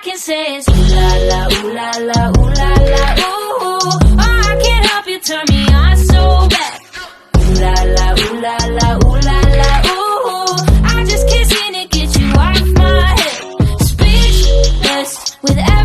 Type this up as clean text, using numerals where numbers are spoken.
can say is ooh la la, ooh la la, ooh la la, ooh. Oh, I can't help you, turn me on so bad. Ooh la la, ooh la la, ooh la la, ooh. I just can't seem to get you off my head. Speechless with everything.